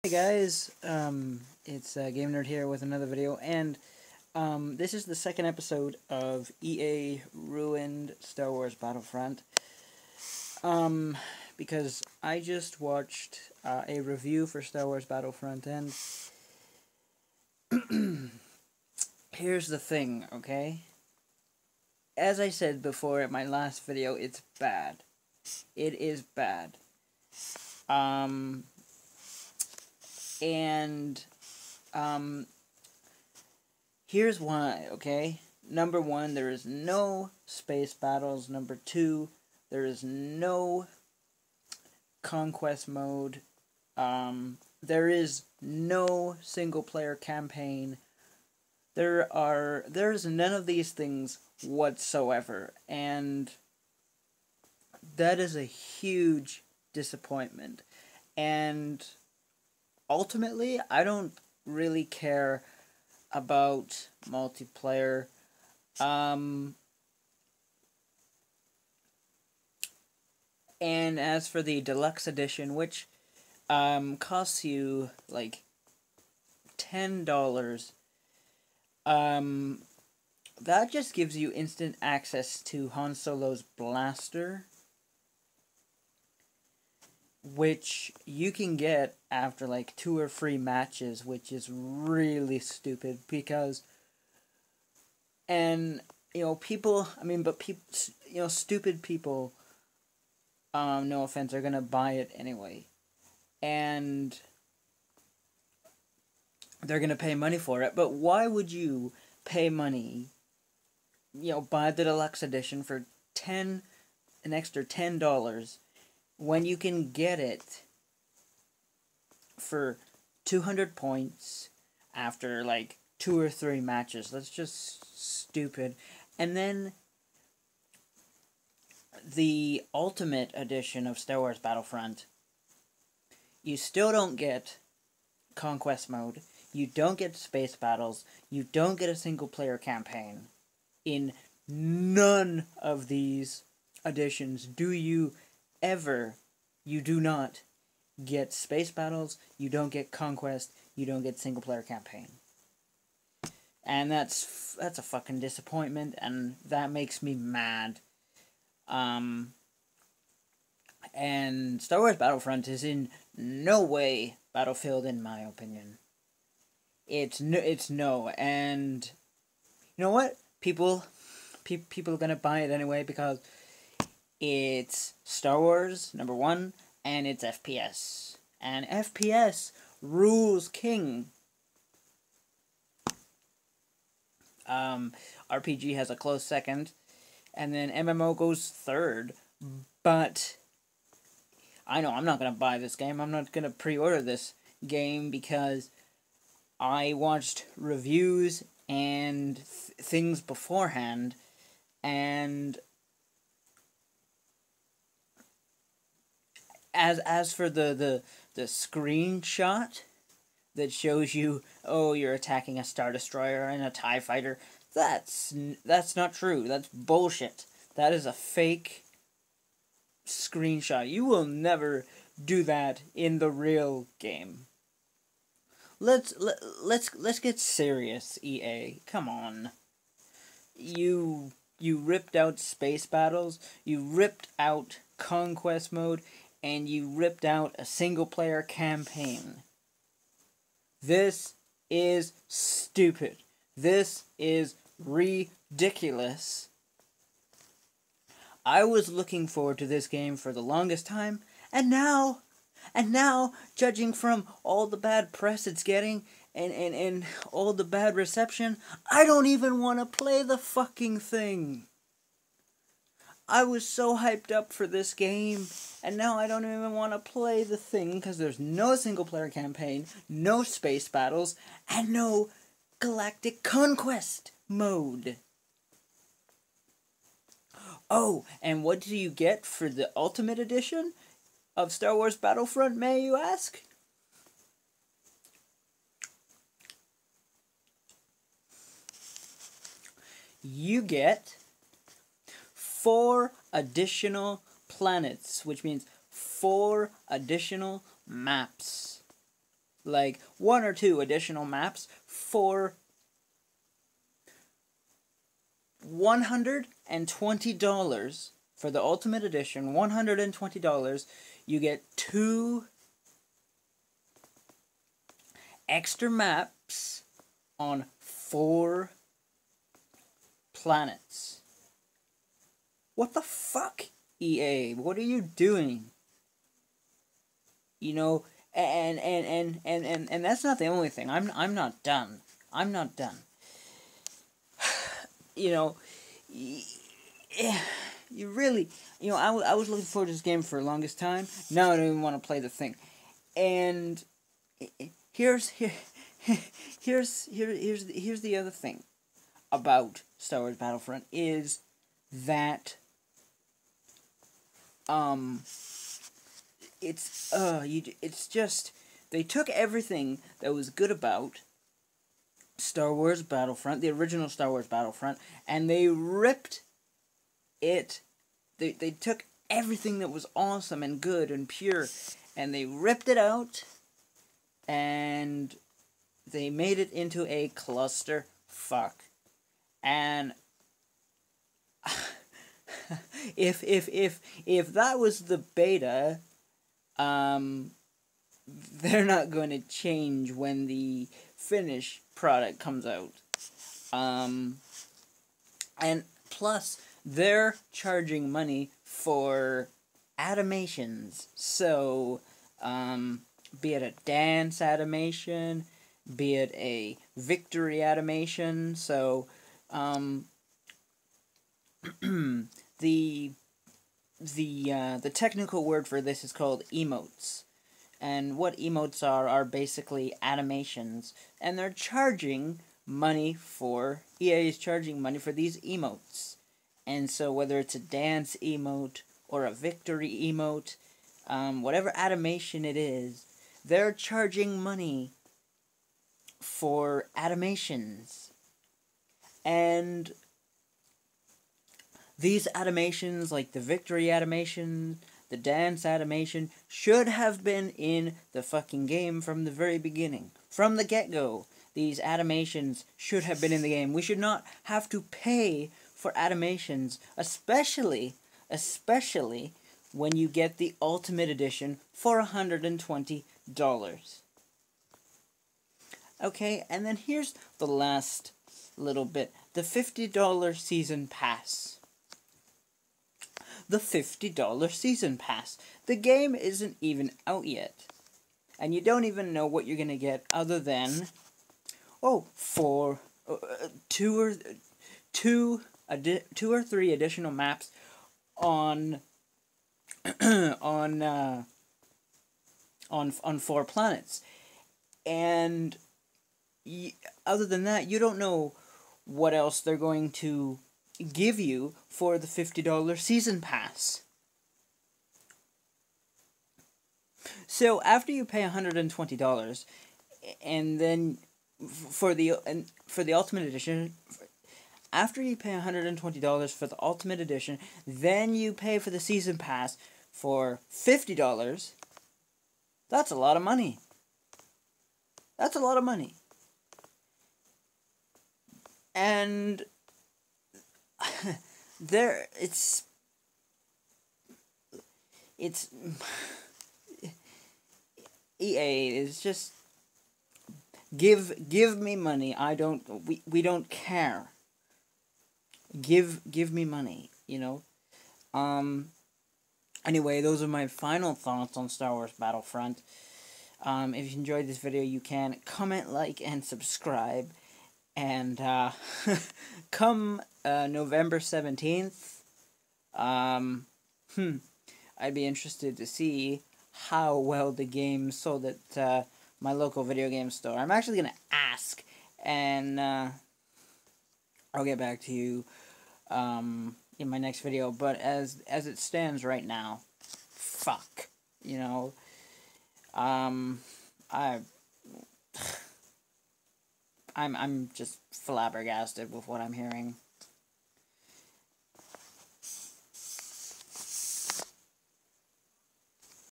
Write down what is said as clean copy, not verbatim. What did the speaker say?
Hey guys, it's Game Nerd here with another video, and this is the second episode of EA Ruined Star Wars Battlefront. Because I just watched a review for Star Wars Battlefront, and here's the thing, okay? As I said before in my last video, it's bad. It is bad. Here's why, okay? Number one, there is no space battles. Number two, there is no conquest mode. There is no single-player campaign. There's none of these things whatsoever, and that is a huge disappointment. And ultimately, I don't really care about multiplayer. And as for the deluxe edition, which costs you like $10, that just gives you instant access to Han Solo's blaster, which you can get after like 2 or 3 matches, which is really stupid because, and stupid people, no offense, are gonna buy it anyway, and they're gonna pay money for it. But why would you pay money, buy the deluxe edition for an extra $10 when you can get it for 200 points after like 2 or 3 matches? That's just stupid. And then the Ultimate Edition of Star Wars Battlefront, you still don't get Conquest Mode, you don't get Space Battles, you don't get a single-player campaign. In none of these editions do you do not get Space Battles, you don't get Conquest, you don't get single-player campaign. And that's a fucking disappointment, and that makes me mad. And Star Wars Battlefront is in no way Battlefield, in my opinion. It's no, and you know what? People are gonna buy it anyway because it's Star Wars, number one, and it's FPS. And FPS rules king. RPG has a close second, and then MMO goes third. But I know I'm not gonna buy this game. I'm not gonna pre-order this game because I watched reviews and things beforehand, and as for the screenshot that shows you, oh, you're attacking a Star Destroyer and a TIE Fighter, that's not true. That's bullshit. That is a fake screenshot. You will never do that in the real game. Let's get serious, EA. Come on. You ripped out Space Battles, you ripped out Conquest Mode, and you ripped out a single-player campaign. This is stupid. This is ridiculous. I was looking forward to this game for the longest time, and now, judging from all the bad press it's getting, and all the bad reception, I don't even want to play the fucking thing. I was so hyped up for this game, and now I don't even want to play the thing because there's no single-player campaign, no space battles, and no galactic conquest mode. Oh, and what do you get for the Ultimate Edition of Star Wars Battlefront, may you ask? You get 4 additional planets, which means 4 additional maps. like 1 or 2 additional maps for $120 for the Ultimate Edition. $120. You get 2 extra maps on 4 planets. What the fuck, EA? What are you doing? You know, and that's not the only thing. I'm not done. I'm not done. You know, you really, you know, I was looking forward to this game for the longest time. Now I don't even want to play the thing. And here's the other thing about Star Wars Battlefront is that it's just, they took everything that was good about Star Wars Battlefront, the original Star Wars Battlefront, and they ripped it. They took everything that was awesome and good and pure, and they ripped it out, and they made it into a cluster fuck. And if that was the beta, they're not going to change when the finished product comes out. And plus, they're charging money for animations. So, be it a dance animation, be it a victory animation. So, the technical word for this is called emotes. And what emotes are basically animations. And they're charging money for, EA is charging money for these emotes. And so whether it's a dance emote or a victory emote, whatever animation it is, they're charging money for animations. And these animations, like the victory animation, the dance animation, should have been in the fucking game from the very beginning. From the get-go, these animations should have been in the game. We should not have to pay for animations, especially when you get the Ultimate Edition for $120. Okay, and then here's the last little bit. The $50 Season Pass. The $50 Season Pass. The game isn't even out yet. And you don't even know what you're going to get other than, for 2 or 3 additional maps on 4 planets. And other than that, you don't know what else they're going to give you for the $50 Season Pass. So after you pay $120, and then for the Ultimate Edition, after you pay $120 for the Ultimate Edition, then you pay for the Season Pass for $50. That's a lot of money. That's a lot of money. And it's EA is just give me money. We don't care. Give me money, you know. Anyway, those are my final thoughts on Star Wars Battlefront. If you enjoyed this video, you can comment, like, and subscribe. And come November 17th, I'd be interested to see how well the game sold at my local video game store. I'm actually going to ask, and I'll get back to you in my next video. But as it stands right now, fuck, you know, I'm just flabbergasted with what I'm hearing.